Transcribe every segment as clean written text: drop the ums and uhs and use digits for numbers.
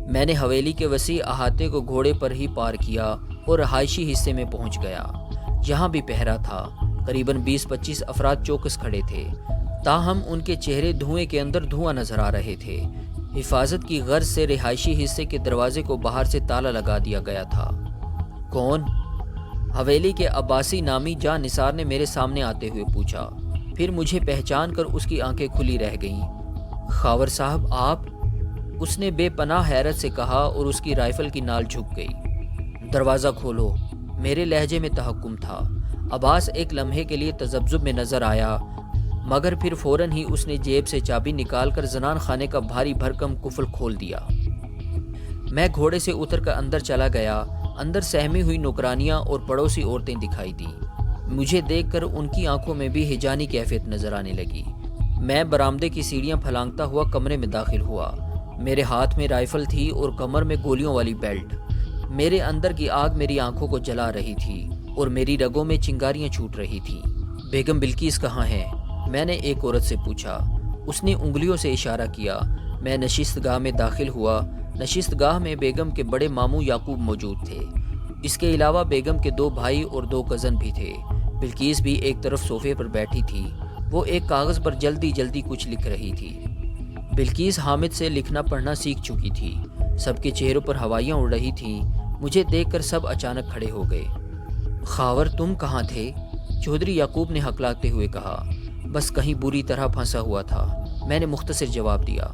میں نے حویلی کے وسیع احاطے کو گھوڑے پر ہی پار کیا اور رہائشی حصے میں پہنچ گیا۔ یہاں بھی پہرا تھا۔ قریباً 20-25 افراد چوکس کھڑے تھے، تاہم ان کے چہرے دھوئیں کے اندر دھواں نظر آ رہے تھے۔ حفاظت کی غرض سے رہائشی حصے کے دروازے کو باہر سے تالا لگا دیا گیا تھا۔ کون؟ حویلی کے عباسی نامی جاں نثار نے میرے سامنے آتے ہوئے پوچھا۔ پھر مجھے پہچان کر اس کی آنکھیں کھلی رہ گئیں۔ خاور صاحب آپ؟ اس نے بے پناہ حیرت سے کہا اور اس کی رائفل کی نال جھک گئی۔ دروازہ کھولو، میرے لہجے میں تحکم تھا۔ عباس ایک لمحے کے لیے تذبذب میں نظر آیا، مگر پھر فوراً ہی اس نے جیب سے چابی نکال کر زنان خانے کا بھاری بھرکم قفل کھول دیا۔ میں گھوڑے سے اتر کر اندر چلا گیا۔ اندر سہمی ہوئی نوکرانیاں اور پڑوسی عورتیں دکھائی دیں۔ مجھے دیکھ کر ان کی آنکھوں میں بھی ہیجانی کیفیت نظر آنے لگی۔ میں برآمدے کی سیڑھیاں پھلانگتا ہوا کمرے میں داخل ہوا۔ میرے ہاتھ میں رائفل تھی اور کمر میں گولیوں والی بیلٹ۔ میرے اندر کی آگ میری آنکھوں کو جلا رہی تھی اور میری رگوں میں چنگاریاں چھوٹ رہی تھیں۔ بیگم بلقیس کہاں ہے؟ میں نے ایک عورت سے پوچھا۔ اس نے انگلیوں سے اشارہ کیا۔ میں نشست گاہ میں داخل ہوا۔ نشست گاہ میں بیگم کے بڑے ماموں یعقوب موجود تھے۔ اس کے علاوہ بیگم کے 2 بھائی اور 2 کزن بھی تھے۔ بلقیس بھی ایک طرف صوفے پر بیٹھی تھی۔ وہ ایک کاغذ پر جلدی جلدی کچھ لکھ رہی تھی۔ بلقیس حامد سے لکھنا پڑھنا سیکھ چکی تھی۔ سب کے چہروں پر ہوائیاں اڑ رہی تھیں۔ مجھے دیکھ کر سب اچانک کھڑے ہو گئے۔ خاور تم کہاں تھے؟ چودھری یعقوب نے ہکلاتے ہوئے کہا۔ بس کہیں بری طرح پھنسا ہوا تھا، میں نے مختصر جواب دیا۔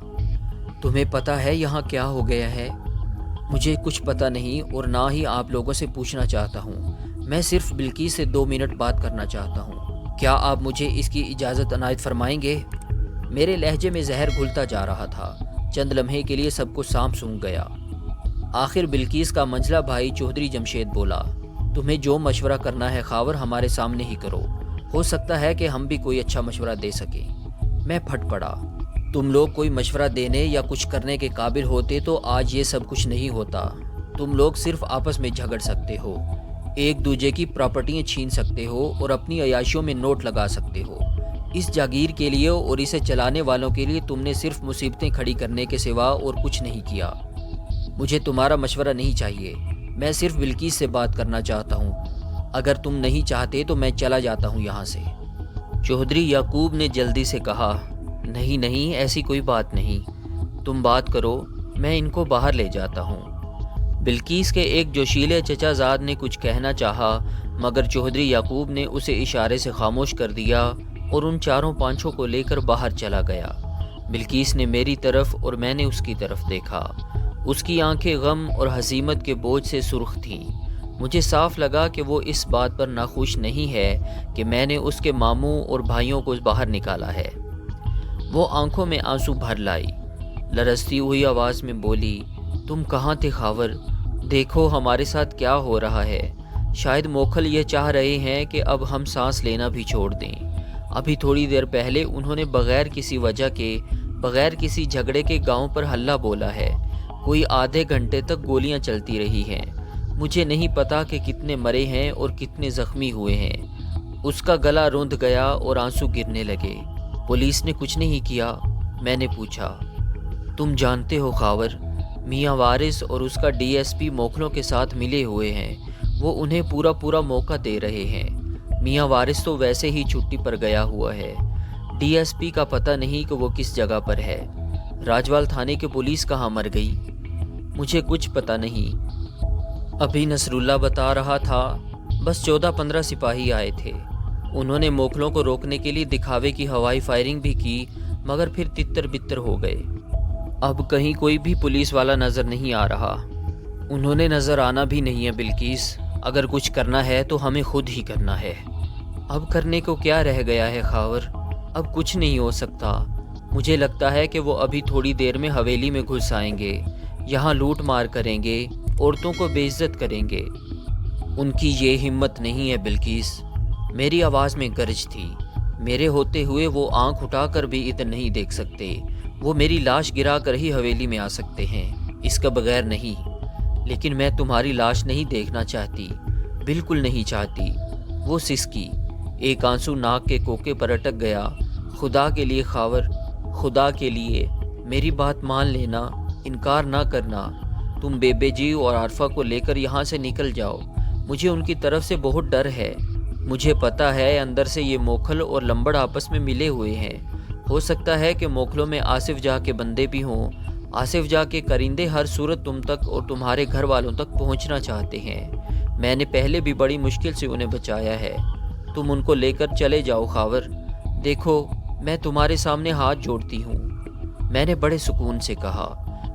تمہیں پتہ ہے یہاں کیا ہو گیا ہے؟ مجھے کچھ پتہ نہیں اور نہ ہی آپ لوگوں سے پوچھنا چاہتا ہوں۔ میں صرف بلقیس سے 2 منٹ بات کرنا چاہتا ہوں۔ کیا آپ مجھے اس کی اجازت عنایت فرمائیں گے؟ میرے لہجے میں زہر گھلتا جا رہا تھا۔ چند لمحے کے لیے سب کو سانپ سونگھ گیا۔ آخر بلقیس کا منجلا بھائی چودھری جمشید بولا، تمہیں جو مشورہ کرنا ہے خاور ہمارے سامنے ہی کرو، ہو سکتا ہے کہ ہم بھی کوئی اچھا مشورہ دے سکیں۔ میں پھٹ پڑا۔ تم لوگ کوئی مشورہ دینے یا کچھ کرنے کے قابل ہوتے تو آج یہ سب کچھ نہیں ہوتا۔ تم لوگ صرف آپس میں جھگڑ سکتے ہو، ایک دوسرے کی پراپرٹیاں چھین سکتے ہو اور اپنی عیاشیوں میں نوٹ لگا سکتے ہو۔ اس جاگیر کے لیے اور اسے چلانے والوں کے لیے تم نے صرف مصیبتیں کھڑی کرنے کے سوا اور کچھ نہیں کیا۔ مجھے تمہارا مشورہ نہیں چاہیے، میں صرف بلقیس سے بات کرنا چاہتا ہوں۔ اگر تم نہیں چاہتے تو میں چلا جاتا ہوں یہاں سے۔ چودھری یعقوب نے جلدی سے کہا، نہیں نہیں، ایسی کوئی بات نہیں، تم بات کرو، میں ان کو باہر لے جاتا ہوں۔ بلقیس کے ایک جوشیلے چچا زاد نے کچھ کہنا چاہا، مگر چودھری یعقوب نے اسے اشارے سے خاموش کر دیا اور ان 4-5 کو لے کر باہر چلا گیا۔ بلقیس نے میری طرف اور میں نے اس کی طرف دیکھا۔ اس کی آنکھیں غم اور ہزیمت کے بوجھ سے سرخ تھیں۔ مجھے صاف لگا کہ وہ اس بات پر ناخوش نہیں ہے کہ میں نے اس کے ماموں اور بھائیوں کو باہر نکالا ہے۔ وہ آنکھوں میں آنسو بھر لائی، لرزتی ہوئی آواز میں بولی، تم کہاں تھے خاور؟ دیکھو ہمارے ساتھ کیا ہو رہا ہے۔ شاید موکھل یہ چاہ رہے ہیں کہ اب ہم سانس لینا بھی چھوڑ دیں۔ ابھی تھوڑی دیر پہلے انہوں نے بغیر کسی وجہ کے، بغیر کسی جھگڑے کے گاؤں پر ہلہ بولا ہے۔ کوئی آدھے گھنٹے تک گولیاں چلتی رہی ہیں۔ مجھے نہیں پتا کہ کتنے مرے ہیں اور کتنے زخمی ہوئے ہیں۔ اس کا گلا روندھ گیا اور آنسو گرنے لگے۔ پولیس نے کچھ نہیں کیا؟ میں نے پوچھا۔ تم جانتے ہو خاور، میاں وارث اور اس کا ڈی ایس پی موکھلوں کے ساتھ ملے ہوئے ہیں۔ وہ انہیں پورا موقع دے رہے ہیں۔ میاں وارث تو ویسے ہی چھٹی پر گیا ہوا ہے۔ ڈی ایس پی کا پتہ نہیں کہ وہ کس جگہ پر ہے۔ راجوال تھانے کے پولیس کہاں مر گئی؟ مجھے کچھ پتہ نہیں۔ ابھی نصر اللہ بتا رہا تھا، بس 14-15 سپاہی آئے تھے۔ انہوں نے موکھلوں کو روکنے کے لیے دکھاوے کی ہوائی فائرنگ بھی کی، مگر پھر تتر بتر ہو گئے۔ اب کہیں کوئی بھی پولیس والا نظر نہیں آ رہا۔ انہوں نے نظر آنا بھی نہیں ہے بلقیس۔ اگر کچھ کرنا ہے تو ہمیں خود ہی کرنا ہے۔ اب کرنے کو کیا رہ گیا ہے خاور؟ اب کچھ نہیں ہو سکتا۔ مجھے لگتا ہے کہ وہ ابھی تھوڑی دیر میں حویلی میں گھس آئیں گے، یہاں لوٹ مار کریں گے، عورتوں کو بے عزت کریں گے۔ ان کی یہ ہمت نہیں ہے بلقیس۔ میری آواز میں گرج تھی۔ میرے ہوتے ہوئے وہ آنکھ اٹھا کر بھی ادھر نہیں دیکھ سکتے۔ وہ میری لاش گرا کر ہی حویلی میں آ سکتے ہیں، اس کا بغیر نہیں۔ لیکن میں تمہاری لاش نہیں دیکھنا چاہتی، بالکل نہیں چاہتی۔ وہ سسکی، ایک آنسو ناک کے کوکے پر اٹک گیا۔ خدا کے لیے خاور، خدا کے لیے میری بات مان لینا، انکار نہ کرنا۔ تم بیبے جی اور عارفہ کو لے کر یہاں سے نکل جاؤ، مجھے ان کی طرف سے بہت ڈر ہے۔ مجھے پتہ ہے اندر سے یہ موکھل اور لمبڑ آپس میں ملے ہوئے ہیں۔ ہو سکتا ہے کہ موکھلوں میں آصف جاہ کے بندے بھی ہوں۔ آصف جاہ کے کرندے ہر صورت تم تک اور تمہارے گھر والوں تک پہنچنا چاہتے ہیں۔ میں نے پہلے بھی بڑی مشکل سے انہیں بچایا ہے۔ تم ان کو لے کر چلے جاؤ خاور۔ دیکھو میں تمہارے سامنے ہاتھ جوڑتی ہوں۔ میں نے بڑے سکون سے کہا،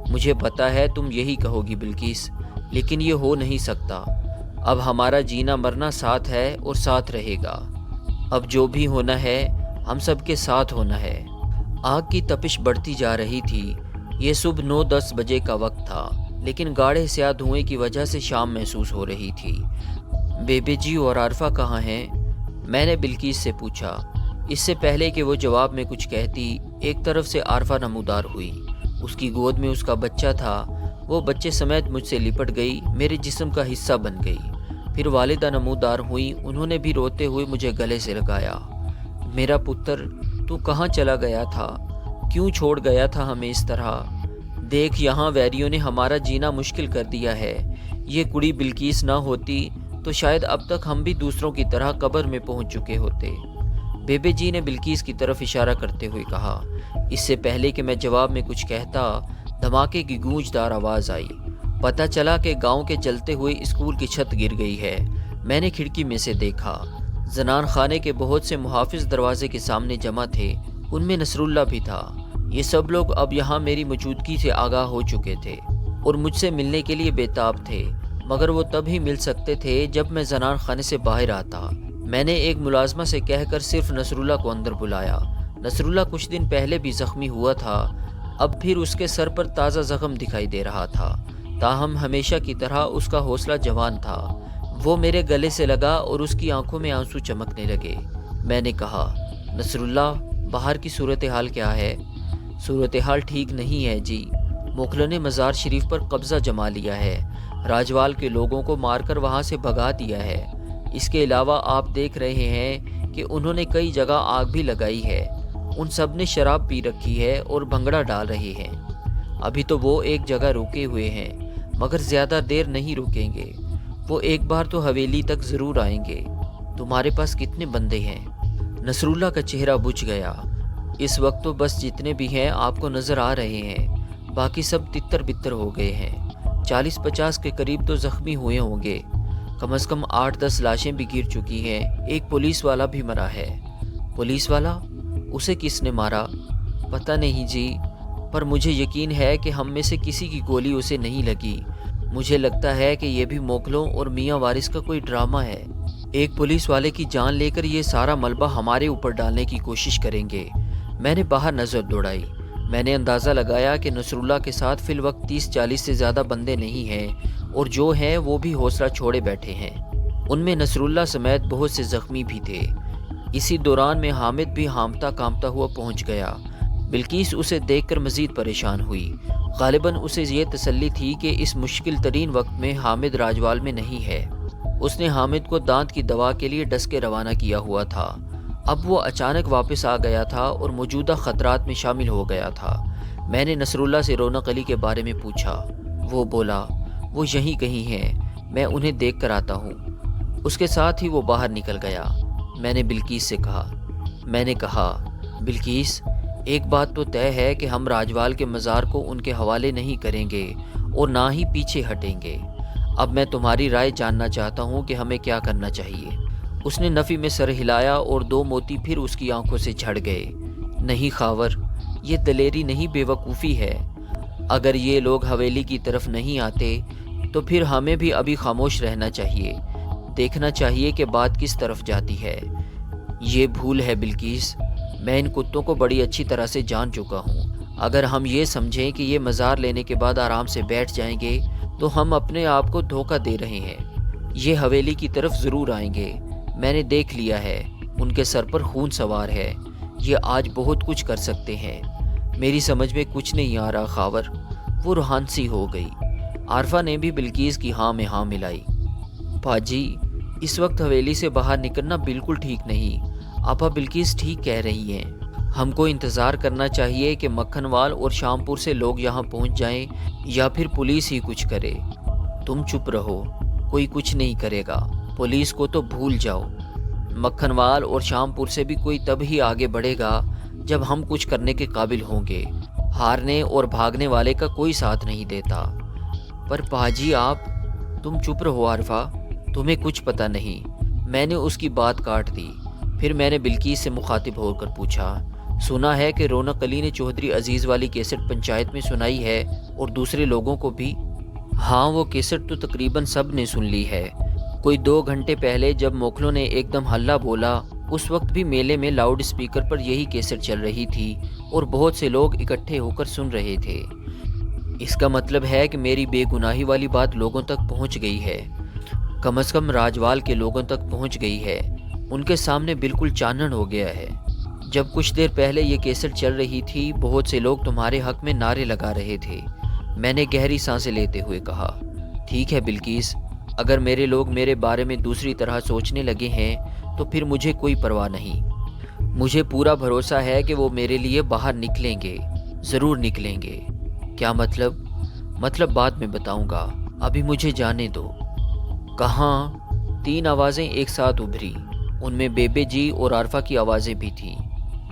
مجھے پتہ ہے تم یہی کہو گی بلقیس، لیکن یہ ہو نہیں سکتا۔ اب ہمارا جینا مرنا ساتھ ہے اور ساتھ رہے گا۔ اب جو بھی ہونا ہے ہم سب کے ساتھ ہونا ہے۔ آگ کی تپش بڑھتی جا رہی تھی۔ یہ صبح 9-10 بجے کا وقت تھا، لیکن گاڑھے سیاہ دھوئیں کی وجہ سے شام محسوس ہو رہی تھی۔ بیبے جی اور عارفہ کہاں ہیں؟ میں نے بلقیس سے پوچھا۔ اس سے پہلے کہ وہ جواب میں کچھ کہتی، ایک طرف سے عارفہ نمودار ہوئی۔ اس کی گود میں اس کا بچہ تھا۔ وہ بچے سمیت مجھ سے لپٹ گئی، میرے جسم کا حصہ بن گئی۔ پھر والدہ نمودار ہوئی، انہوں نے بھی روتے ہوئے مجھے گلے سے لگایا۔ میرا پتر، تو کہاں چلا گیا تھا؟ کیوں چھوڑ گیا تھا ہمیں اس طرح؟ دیکھ یہاں ویریوں نے ہمارا جینا مشکل کر دیا ہے۔ یہ کڑی بلقیس نہ ہوتی تو شاید اب تک ہم بھی دوسروں کی طرح قبر میں پہنچ چکے ہوتے۔ بیبے جی نے بلقیس کی طرف اشارہ کرتے ہوئے کہا۔ اس سے پہلے کہ میں جواب میں کچھ کہتا، دھماکے کی گونجدار آواز آئی۔ پتہ چلا کہ گاؤں کے جلتے ہوئے اسکول کی چھت گر گئی ہے۔ میں نے کھڑکی میں سے دیکھا۔ زنان خانے کے بہت سے محافظ دروازے کے سامنے جمع تھے، ان میں نصر اللہ بھی تھا۔ یہ سب لوگ اب یہاں میری موجودگی سے آگاہ ہو چکے تھے اور مجھ سے ملنے کے لیے بےتاب تھے، مگر وہ تب ہی مل سکتے تھے جب میں زنان خانے سے باہر آتا۔ میں نے ایک ملازمہ سے کہہ کر صرف نصر اللہ کو اندر بلایا۔ نصر اللہ کچھ دن پہلے بھی زخمی ہوا تھا، اب پھر اس کے سر پر تازہ زخم دکھائی دے رہا تھا، تاہم ہمیشہ کی طرح اس کا حوصلہ جوان تھا۔ وہ میرے گلے سے لگا اور اس کی آنکھوں میں آنسو چمکنے لگے۔ میں نے کہا، نصر اللہ، باہر کی صورتحال کیا ہے؟ صورتحال ٹھیک نہیں ہے جی، موکھلوں نے مزار شریف پر قبضہ جما لیا ہے، راجوال کے لوگوں کو مار کر وہاں سے بھگا دیا ہے۔ اس کے علاوہ آپ دیکھ رہے ہیں کہ انہوں نے کئی جگہ آگ بھی لگائی ہے۔ ان سب نے شراب پی رکھی ہے اور بھنگڑا ڈال رہے ہیں۔ ابھی تو وہ ایک جگہ رکے ہوئے ہیں، مگر زیادہ دیر نہیں رکیں گے۔ وہ ایک بار تو حویلی تک ضرور آئیں گے۔ تمہارے پاس کتنے بندے ہیں؟ نصر اللہ کا چہرہ بجھ گیا۔ اس وقت تو بس جتنے بھی ہیں آپ کو نظر آ رہے ہیں، باقی سب تتر بتر ہو گئے ہیں۔ 40-50 کے قریب تو زخمی ہوئے ہوں گے، کم از کم 8-10 لاشیں بھی گر چکی ہیں، ایک پولیس والا بھی مرا ہے۔ پولیس والا؟ اسے کس نے مارا؟ پتہ نہیں جی، پر مجھے یقین ہے کہ ہم میں سے کسی کی گولی اسے نہیں لگی۔ مجھے لگتا ہے کہ یہ بھی موکھلوں اور میاں وارث کا کوئی ڈرامہ ہے۔ ایک پولیس والے کی جان لے کر یہ سارا ملبہ ہمارے اوپر ڈالنے کی کوشش کریں گے۔ میں نے باہر نظر دوڑائی۔ میں نے اندازہ لگایا کہ نصر اللہ کے ساتھ فی الوقت 30-40 سے زیادہ بندے نہیں ہیں، اور جو ہیں وہ بھی حوصلہ چھوڑے بیٹھے ہیں۔ ان میں نصر اللہ سمیت بہت سے زخمی بھی تھے۔ اسی دوران میں حامد بھی ہامتا کامتا ہوا پہنچ گیا۔ بلقیس اسے دیکھ کر مزید پریشان ہوئی۔ غالباً اسے یہ تسلی تھی کہ اس مشکل ترین وقت میں حامد راجوال میں نہیں ہے۔ اس نے حامد کو دانت کی دوا کے لیے ڈس کے روانہ کیا ہوا تھا۔ اب وہ اچانک واپس آ گیا تھا اور موجودہ خطرات میں شامل ہو گیا تھا۔ میں نے نصر اللہ سے رونق علی کے بارے میں پوچھا۔ وہ بولا، وہ یہیں کہیں ہیں، میں انہیں دیکھ کر آتا ہوں۔ اس کے ساتھ ہی وہ باہر نکل گیا۔ میں نے بلقیس سے کہا۔ میں نے کہا، بلقیس، ایک بات تو طے ہے کہ ہم راجوال کے مزار کو ان کے حوالے نہیں کریں گے اور نہ ہی پیچھے ہٹیں گے۔ اب میں تمہاری رائے جاننا چاہتا ہوں کہ ہمیں کیا کرنا چاہیے۔ اس نے نفی میں سر ہلایا اور 2 موتی پھر اس کی آنکھوں سے جھڑ گئے۔ نہیں خاور، یہ دلیری نہیں، بے وقوفی ہے۔ اگر یہ لوگ حویلی کی طرف نہیں آتے تو پھر ہمیں بھی ابھی خاموش رہنا چاہیے، دیکھنا چاہیے کہ بات کس طرف جاتی ہے۔ یہ بھول ہے بلقیس، میں ان کتوں کو بڑی اچھی طرح سے جان چکا ہوں۔ اگر ہم یہ سمجھیں کہ یہ مزار لینے کے بعد آرام سے بیٹھ جائیں گے تو ہم اپنے آپ کو دھوکہ دے رہے ہیں۔ یہ حویلی کی طرف ضرور آئیں گے، میں نے دیکھ لیا ہے، ان کے سر پر خون سوار ہے، یہ آج بہت کچھ کر سکتے ہیں۔ میری سمجھ میں کچھ نہیں آ رہا خاور۔ وہ روحان سی ہو گئی۔ عارفہ نے بھی بلقیس کی ہاں میں ہاں ملائی۔ باجی، اس وقت حویلی سے باہر نکلنا بالکل ٹھیک نہیں، آپا بلقیس ٹھیک کہہ رہی ہیں۔ ہم کو انتظار کرنا چاہیے کہ مکھنوال اور شامپور سے لوگ یہاں پہنچ جائیں یا پھر پولیس ہی کچھ کرے۔ تم چپ رہو، کوئی کچھ نہیں کرے گا، پولیس کو تو بھول جاؤ۔ مکھنوال اور شامپور سے بھی کوئی تب ہی آگے بڑھے گا جب ہم کچھ کرنے کے قابل ہوں گے۔ ہارنے اور بھاگنے والے کا کوئی ساتھ نہیں دیتا۔ پر پاجی تم چپ رہو عارفہ، تمہیں کچھ پتہ نہیں۔ میں نے اس کی بات کاٹ دی۔ پھر میں نے بلقیس سے مخاطب ہو کر پوچھا، سنا ہے کہ رونق علی نے چودھری عزیز والی کیسٹ پنچایت میں سنائی ہے اور دوسرے لوگوں کو بھی؟ ہاں، وہ کیسٹ تو تقریباً سب نے سن لی ہے۔ کوئی 2 گھنٹے پہلے جب موکھلوں نے ایک دم ہلہ بولا، اس وقت بھی میلے میں لاؤڈ اسپیکر پر یہی کیسٹ چل رہی تھی اور بہت سے لوگ اکٹھے ہو کر سن رہے تھے۔ اس کا مطلب ہے کہ میری بے گناہی والی بات لوگوں تک پہنچ گئی ہے، کم از کم راجوال کے لوگوں تک پہنچ گئی ہے۔ ان کے سامنے بالکل چانن ہو گیا ہے۔ جب کچھ دیر پہلے یہ کیسٹ چل رہی تھی، بہت سے لوگ تمہارے حق میں نعرے لگا رہے تھے۔ میں نے گہری سانسیں لیتے ہوئے کہا، ٹھیک ہے بلقیس، اگر میرے لوگ میرے بارے میں دوسری طرح سوچنے لگے ہیں تو پھر مجھے کوئی پرواہ نہیں۔ مجھے پورا بھروسہ ہے کہ وہ میرے لیے باہر نکلیں گے، ضرور نکلیں گے۔ کیا مطلب بعد میں بتاؤں گا، ابھی مجھے جانے دو۔ کہاں؟ 3 آوازیں ایک ساتھ ابھری، ان میں بیبے جی اور عارفہ کی آوازیں بھی تھیں۔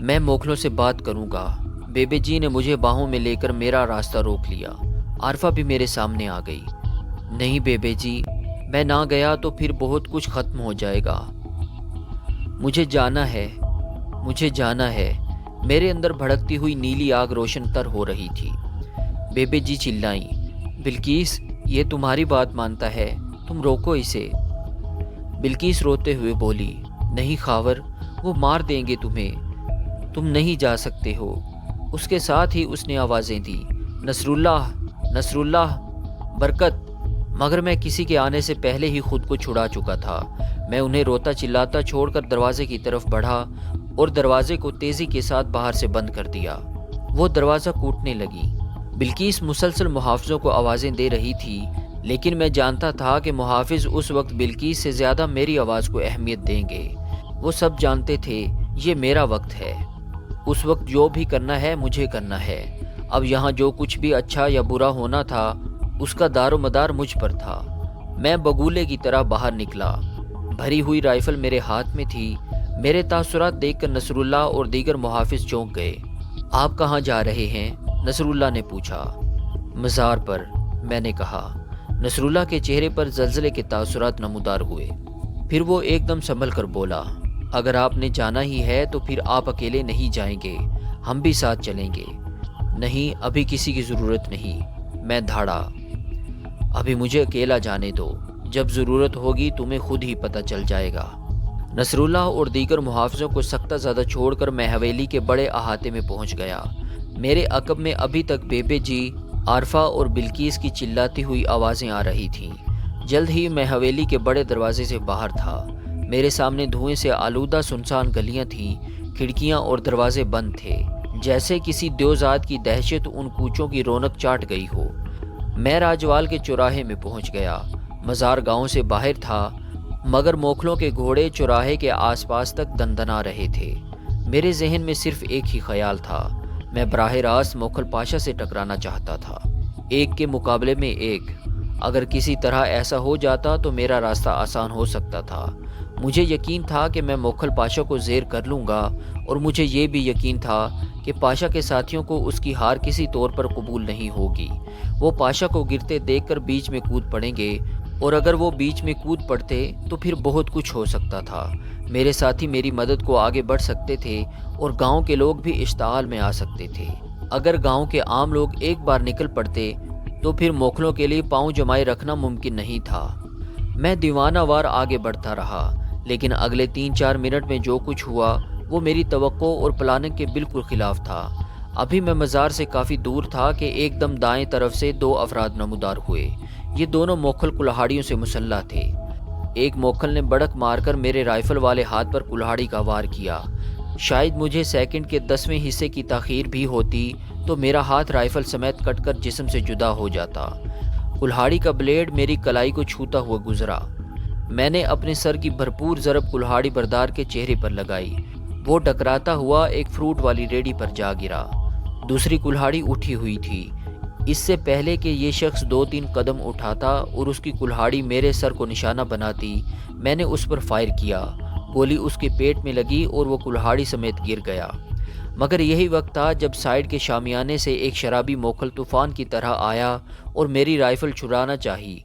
میں موکھلوں سے بات کروں گا۔ بیبے جی نے مجھے باہوں میں لے کر میرا راستہ روک لیا۔ عارفہ بھی میرے سامنے آ گئی۔ نہیں بیبے جی، میں نہ گیا تو پھر بہت کچھ ختم ہو جائے گا۔ مجھے جانا ہے۔ میرے اندر بھڑکتی ہوئی نیلی آگ روشن تر ہو رہی تھی۔ بیبے جی چلائیں، بلقیس یہ تمہاری بات مانتا ہے، تم روکو اسے۔ بلقیس روتے ہوئے بولی، نہیں خاور، وہ مار دیں گے تمہیں، تم نہیں جا سکتے ہو۔ اس کے ساتھ ہی اس نے آوازیں دی، نصر اللہ، برکت۔ مگر میں کسی کے آنے سے پہلے ہی خود کو چھڑا چکا تھا۔ میں انہیں روتا چلاتا چھوڑ کر دروازے کی طرف بڑھا اور دروازے کو تیزی کے ساتھ باہر سے بند کر دیا۔ وہ دروازہ کوٹنے لگی۔ بلقیس مسلسل محافظوں کو آوازیں دے رہی تھی، لیکن میں جانتا تھا کہ محافظ اس وقت بلقیس سے زیادہ میری آواز کو اہمیت دیں گے۔ وہ سب جانتے تھے یہ میرا وقت ہے، اس وقت جو بھی کرنا ہے مجھے کرنا ہے۔ اب یہاں جو کچھ بھی اچھا یا برا ہونا تھا اس کا دار و مدار مجھ پر تھا۔ میں بگولے کی طرح باہر نکلا، بھری ہوئی رائفل میرے ہاتھ میں تھی۔ میرے تاثرات دیکھ کر نصر اللہ اور دیگر محافظ چونک گئے۔ آپ کہاں جا رہے ہیں؟ نصر اللہ نے پوچھا۔ مزار پر، میں نے کہا۔ نصر اللہ کے چہرے پر زلزلے کے تاثرات نمودار ہوئے۔ پھر وہ ایک دم سنبھل کر بولا، اگر آپ نے جانا ہی ہے تو پھر آپ اکیلے نہیں جائیں گے، ہم بھی ساتھ چلیں گے۔ نہیں، ابھی کسی کی ضرورت نہیں، میں دھاڑا۔ ابھی مجھے اکیلا جانے دو، جب ضرورت ہوگی تمہیں خود ہی پتہ چل جائے گا۔ نصر اللہ اور دیگر محافظوں کو سختہ زدہ چھوڑ کر میں حویلی کے بڑے احاطے میں پہنچ گیا۔ میرے عقب میں ابھی تک بیبے جی، عارفہ اور بلقیس کی چلاتی ہوئی آوازیں آ رہی تھیں۔ جلد ہی میں حویلی کے بڑے دروازے سے باہر تھا۔ میرے سامنے دھوئیں سے آلودہ سنسان گلیاں تھیں، کھڑکیاں اور دروازے بند تھے، جیسے کسی دیوزاد کی دہشت ان کوچوں کی رونق چاٹ گئی ہو۔ میں راجوال کے چوراہے میں پہنچ گیا۔ مزار گاؤں سے باہر تھا، مگر موکھلوں کے گھوڑے چوراہے کے آس پاس تک دندنا رہے تھے۔ میرے ذہن میں صرف ایک ہی خیال تھا، میں براہ راست موکھل پاشا سے ٹکرانا چاہتا تھا، ایک کے مقابلے میں ایک۔ اگر کسی طرح ایسا ہو جاتا تو میرا راستہ آسان ہو سکتا تھا۔ مجھے یقین تھا کہ میں موکھل پاشا کو زیر کر لوں گا، اور مجھے یہ بھی یقین تھا کہ پاشا کے ساتھیوں کو اس کی ہار کسی طور پر قبول نہیں ہوگی۔ وہ پاشا کو گرتے دیکھ کر بیچ میں کود پڑیں گے، اور اگر وہ بیچ میں کود پڑتے تو پھر بہت کچھ ہو سکتا تھا۔ میرے ساتھی میری مدد کو آگے بڑھ سکتے تھے اور گاؤں کے لوگ بھی اشتعال میں آ سکتے تھے۔ اگر گاؤں کے عام لوگ ایک بار نکل پڑتے تو پھر موکھلوں کے لیے پاؤں جمائے رکھنا ممکن نہیں تھا۔ میں دیوانہ وار آگے بڑھتا رہا، لیکن اگلے 3-4 منٹ میں جو کچھ ہوا وہ میری توقع اور پلاننگ کے بالکل خلاف تھا۔ ابھی میں مزار سے کافی دور تھا کہ ایک دم دائیں طرف سے 2 افراد نمودار ہوئے۔ یہ دونوں موکھل کلہاڑیوں سے مسلح تھے۔ ایک موکھل نے بڑک مار کر میرے رائفل والے ہاتھ پر کلہاڑی کا وار کیا۔ شاید مجھے سیکنڈ کے 10ویں حصے کی تاخیر بھی ہوتی تو میرا ہاتھ رائفل سمیت کٹ کر جسم سے جدا ہو جاتا۔ کلہاڑی کا بلیڈ میری کلائی کو چھوتا ہوا گزرا۔ میں نے اپنے سر کی بھرپور ضرب کلہاڑی بردار کے چہرے پر لگائی۔ وہ ٹکراتا ہوا ایک فروٹ والی ریڈی پر جا گرا۔ دوسری کلہاڑی اٹھی ہوئی تھی۔ اس سے پہلے کہ یہ شخص 2-3 قدم اٹھاتا اور اس کی کلہاڑی میرے سر کو نشانہ بناتی، میں نے اس پر فائر کیا۔ گولی اس کے پیٹ میں لگی اور وہ کلہاڑی سمیت گر گیا۔ مگر یہی وقت تھا جب سائیڈ کے شامیانے سے ایک شرابی موکھل طوفان کی طرح آیا اور میری رائفل چرانا چاہی